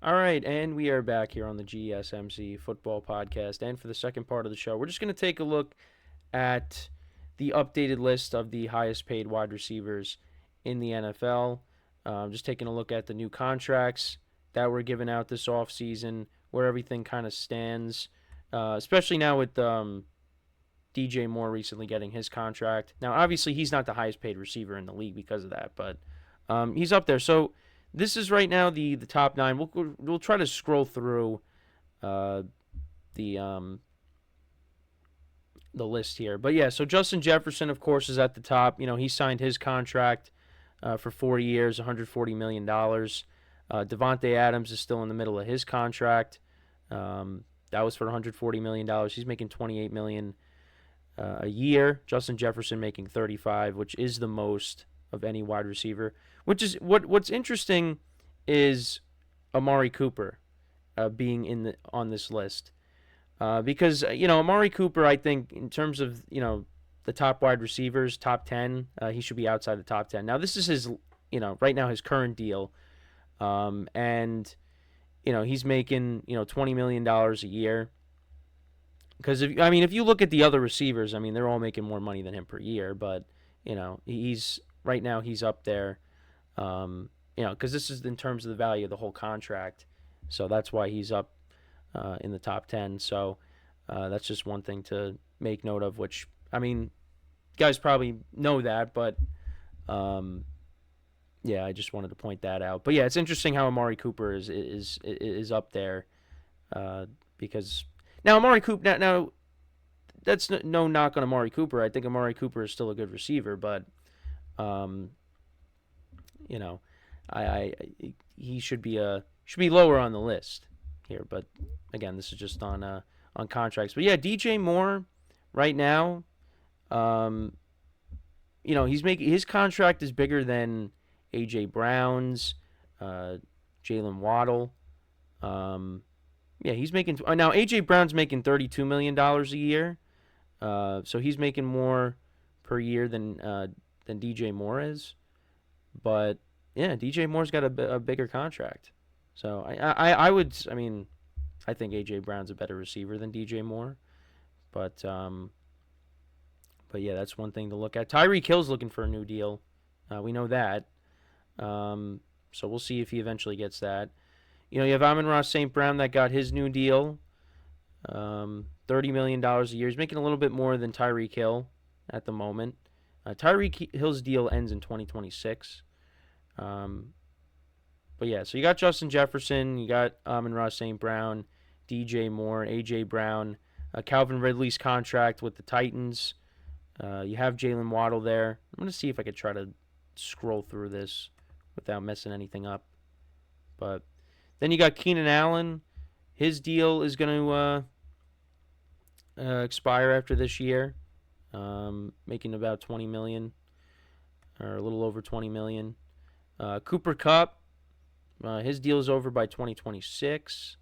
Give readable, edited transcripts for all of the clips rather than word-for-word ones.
All right, and we are back here on the GSMC football podcast. And for the second part of the show, we're just going to take a look at the updated list of the highest paid wide receivers in the NFL. Just taking a look at the new contracts that were given out this offseason, where everything kind of stands, especially now with DJ Moore recently getting his contract. Now, obviously, he's not the highest paid receiver in the league because of that, but he's up there. So this is right now the top nine. We'll try to scroll through uh, the the list here, but yeah. So Justin Jefferson, of course, is at the top. He signed his contract for 4 years, $140 million. Devontae Adams is still in the middle of his contract. That was for $140 million. He's making $28 million a year. Justin Jefferson making 35, which is the most of any wide receiver. Which is what's interesting is Amari Cooper being on this list because Amari Cooper, I think in terms of the top wide receivers, top 10, he should be outside the top 10. Now this is his right now his current deal, and he's making $20 million a year. Because if you look at the other receivers, they're all making more money than him per year. But he's right now he's up there. Because this is in terms of the value of the whole contract, so that's why he's up in the top 10. So that's just one thing to make note of. Which you guys probably know that, but yeah, I just wanted to point that out. But yeah, it's interesting how Amari Cooper is up there because. Now, Amari Cooper. Now, that's no knock on Amari Cooper. I think Amari Cooper is still a good receiver, but, I he should be lower on the list here. But again, this is just on contracts. But yeah, DJ Moore right now, he's making his contract is bigger than A.J.Brown's, Jalen Waddle. Yeah, he's making now. A.J. Brown's making $32 million a year, so he's making more per year than DJ Moore is. But yeah, DJ Moore's got a bigger contract. So I would I think A.J. Brown's a better receiver than DJ Moore. But yeah, that's one thing to look at. Tyreek Hill's looking for a new deal. We know that. So we'll see if he eventually gets that. You have AmonRaSt.Brown that got his new deal, $30 million a year. He's making a little bit more than Tyreek Hill at the moment. Tyreek Hill's deal ends in 2026. But yeah, so you got Justin Jefferson, you got AmonRaSt.Brown, DJ Moore, A.J. Brown, Calvin Ridley's contract with the Titans. You have Jalen Waddle there. I'm going to see if I could try to scroll through this without messing anything up. But then you got Keenan Allen. His deal is going to expire after this year, making about $20 million, or a little over $20 million. Cooper Kupp, his deal is over by 2026.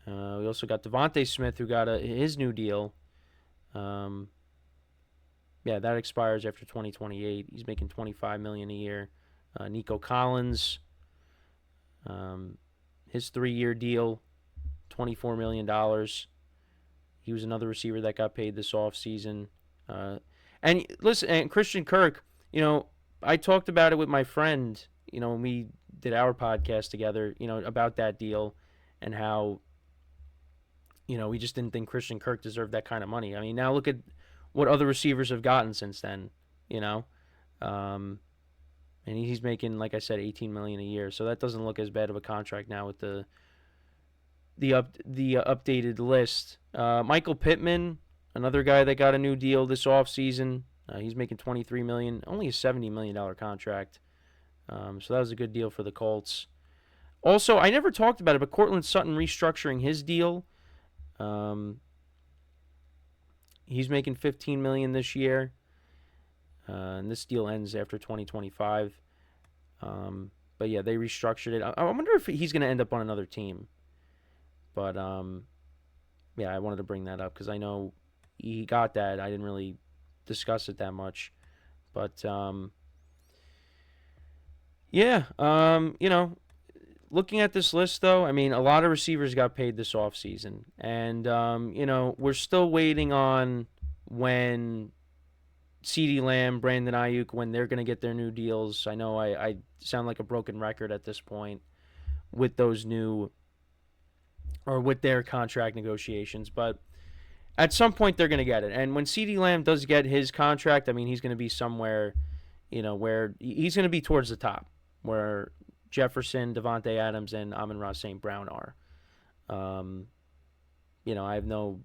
We also got Devontae Smith, who got his new deal. Yeah, that expires after 2028. He's making $25 million a year. Nico Collins. His 3-year deal, $24 million. He was another receiver that got paid this offseason. And listen, and Christian Kirk, I talked about it with my friend, when we did our podcast together, about that deal and how, we just didn't think Christian Kirk deserved that kind of money. Now look at what other receivers have gotten since then, and he's making, like I said, $18 million a year. So that doesn't look as bad of a contract now with the updated list. Michael Pittman, another guy that got a new deal this offseason. He's making $23 million, only a $70 million contract. So that was a good deal for the Colts. Also, I never talked about it, but Courtland Sutton restructuring his deal. He's making $15 million this year. And this deal ends after 2025. But yeah, they restructured it. I wonder if he's going to end up on another team. But yeah, I wanted to bring that up because I know he got that. I didn't really discuss it that much. But yeah, looking at this list, though, I mean, a lot of receivers got paid this offseason. And, we're still waiting on when CeeDee Lamb, Brandon Ayuk, when they're going to get their new deals. I know I sound like a broken record at this point with those with their contract negotiations. But at some point, they're going to get it. And when CeeDee Lamb does get his contract, I mean, he's going to be somewhere, where he's going to be towards the top, where Jefferson, Devontae Adams, and AmonRaSt.Brown are. I have no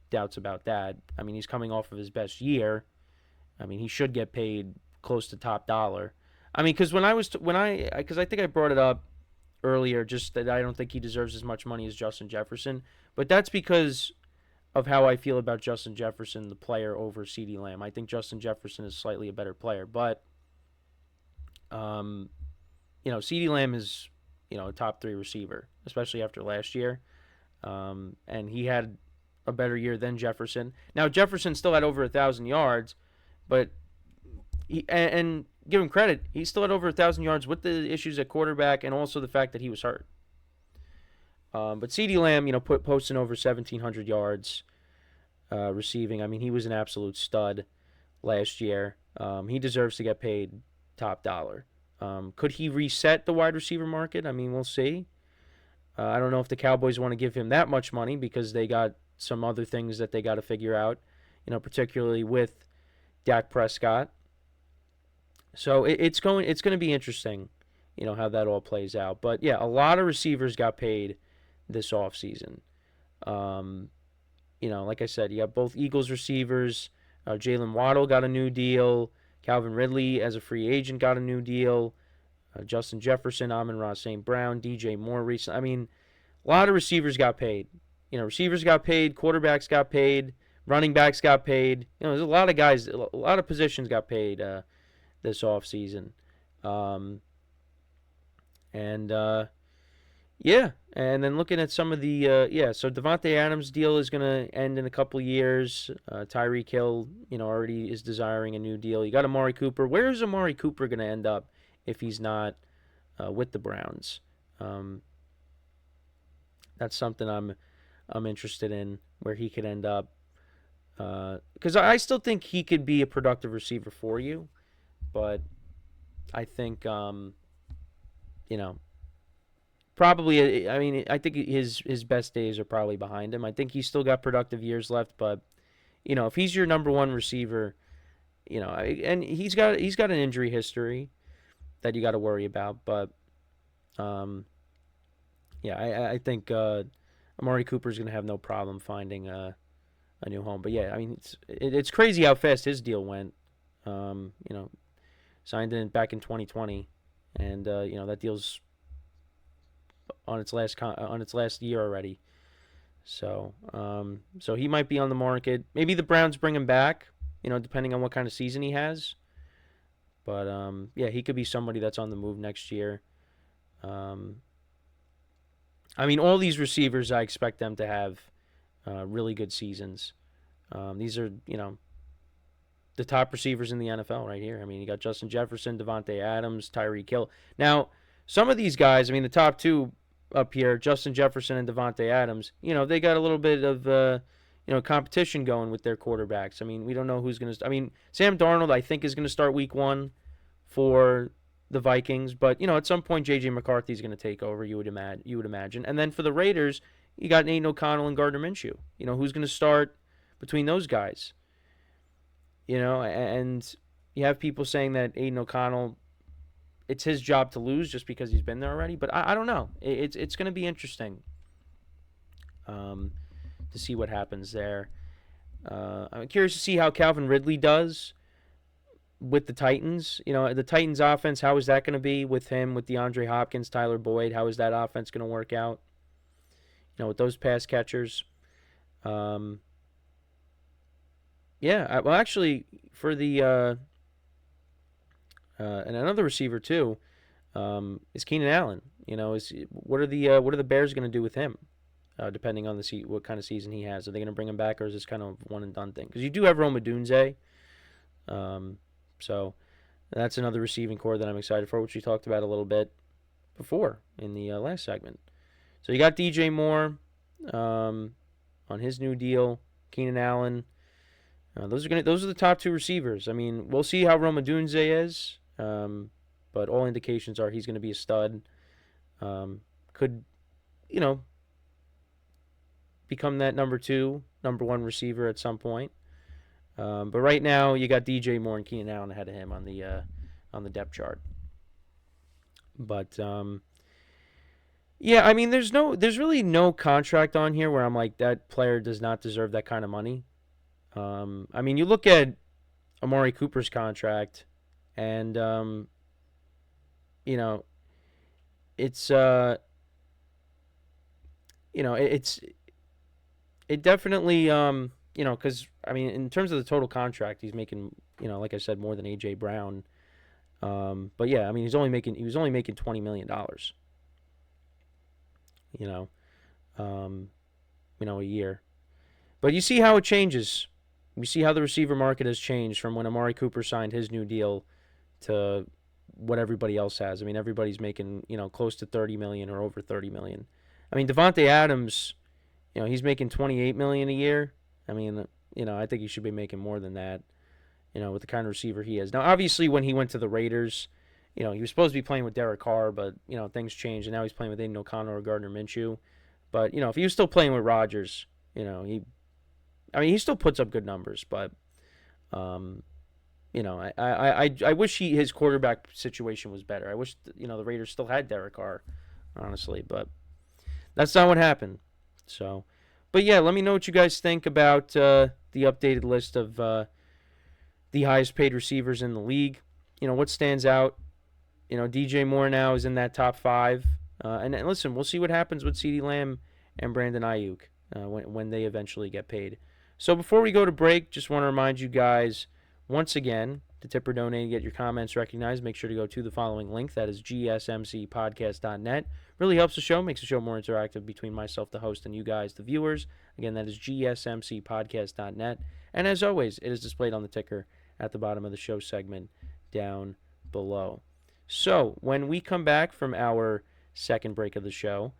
doubts about that. I mean, he's coming off of his best year. I mean, he should get paid close to top dollar. I mean, because because I think I brought it up earlier, just that I don't think he deserves as much money as Justin Jefferson, but that's because of how I feel about Justin Jefferson, the player, over CeeDee Lamb. I think Justin Jefferson is slightly a better player, but CeeDee Lamb is a top 3 receiver, especially after last year, and he had a better year than Jefferson. Now Jefferson still had over 1,000 yards, but and give him credit, he still had over 1,000 yards with the issues at quarterback and also the fact that he was hurt. But CeeDee Lamb, posting over 1,700 yards receiving. I mean, he was an absolute stud last year. He deserves to get paid top dollar. Could he reset the wide receiver market? I mean, we'll see. I don't know if the Cowboys want to give him that much money because they got some other things that they got to figure out, particularly with Dak Prescott. So it's going to be interesting, how that all plays out. But yeah, a lot of receivers got paid this offseason. Like I said, you got both Eagles receivers. Jalen Waddle got a new deal. Calvin Ridley, as a free agent, got a new deal. Justin Jefferson, AmonRaSt.Brown, DJ Moore recently. I mean, a lot of receivers got paid. Receivers got paid, quarterbacks got paid, running backs got paid. There's a lot of guys, a lot of positions got paid this offseason. Yeah, and then looking at some of the, so Devontae Adams' deal is going to end in a couple years. Tyreek Hill, already is desiring a new deal. You got Amari Cooper. Where is Amari Cooper going to end up if he's not with the Browns? That's something I'm interested in, where he could end up. Because I still think he could be a productive receiver for you, but I think, probably, I mean, I think his best days are probably behind him. I think he's still got productive years left, but if he's your number one receiver, and he's got an injury history that you got to worry about, but I think Amari Cooper's going to have no problem finding a new home. But yeah, I mean, it's crazy how fast his deal went. Signed in back in 2020, and that deal's on its last year already. So he might be on the market. Maybe the Browns bring him back, depending on what kind of season he has. But he could be somebody that's on the move next year. I mean, all these receivers, I expect them to have really good seasons. These are, the top receivers in the NFL right here. I mean, you got Justin Jefferson, Devontae Adams, Tyreek Hill. Now, some of these guys, I mean, the top two up here, Justin Jefferson and Devontae Adams, they got a little bit of, competition going with their quarterbacks. I mean, we don't know who's going to – I mean, Sam Darnold, I think, is going to start week 1 for the Vikings. But, at some point, J.J. McCarthy is going to take over, you would imagine. And then for the Raiders, you got Aiden O'Connell and Gardner Minshew. Who's going to start between those guys? And you have people saying that Aiden O'Connell, it's his job to lose just because he's been there already. But I don't know. It's going to be interesting to see what happens there. I'm curious to see how Calvin Ridley does with the Titans. The Titans offense, how is that going to be with him, with DeAndre Hopkins, Tyler Boyd? How is that offense going to work out? With those pass catchers. Well, actually, for the and another receiver too is Keenan Allen. What are the Bears going to do with him? Depending on what kind of season he has, are they going to bring him back, or is this kind of one and done thing? Because you do have Rome Odunze, so that's another receiving core that I'm excited for, which we talked about a little bit. before in the last segment. So you got DJ Moore on his new deal, Keenan Allen. Those are the top two receivers. I mean, we'll see how Rome Odunze is, but all indications are he's going to be a stud. Could, become that number one receiver at some point. But right now, you got DJ Moore and Keenan Allen ahead of him on the depth chart. But yeah, I mean, there's really no contract on here where I'm like, that player does not deserve that kind of money. I mean, you look at Amari Cooper's contract, and it's it definitely because I mean, in terms of the total contract, he's making like I said, more than A.J. Brown. But yeah, I mean, he was only making $20 million. A year. But you see how it changes. You see how the receiver market has changed from when Amari Cooper signed his new deal to what everybody else has. I mean, everybody's making, close to $30 million or over $30 million. I mean, Devontae Adams, he's making $28 million a year. I mean, I think he should be making more than that, with the kind of receiver he is. Now, obviously, when he went to the Raiders, he was supposed to be playing with Derek Carr, but, things changed, and now he's playing with Aiden O'Connell or Gardner Minshew. But, if he was still playing with Rodgers, he still puts up good numbers, but, I wish his quarterback situation was better. I wish, the Raiders still had Derek Carr, honestly, but that's not what happened. So, but yeah, let me know what you guys think about the updated list of the highest paid receivers in the league. What stands out? DJ Moore now is in that top 5. And listen, we'll see what happens with CeeDee Lamb and Brandon Ayuk when they eventually get paid. So before we go to break, just want to remind you guys once again to tip or donate and get your comments recognized. Make sure to go to the following link. That is GSMCPodcast.net. Really helps the show, makes the show more interactive between myself, the host, and you guys, the viewers. Again, that is GSMCPodcast.net. And as always, it is displayed on the ticker at the bottom of the show segment down below. So when we come back from our second break of the show,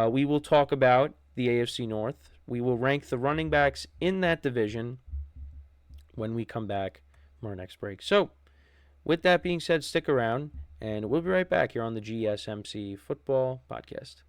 we will talk about the AFC North. We will rank the running backs in that division when we come back from our next break. So, with that being said, stick around, and we'll be right back here on the GSMC Football Podcast.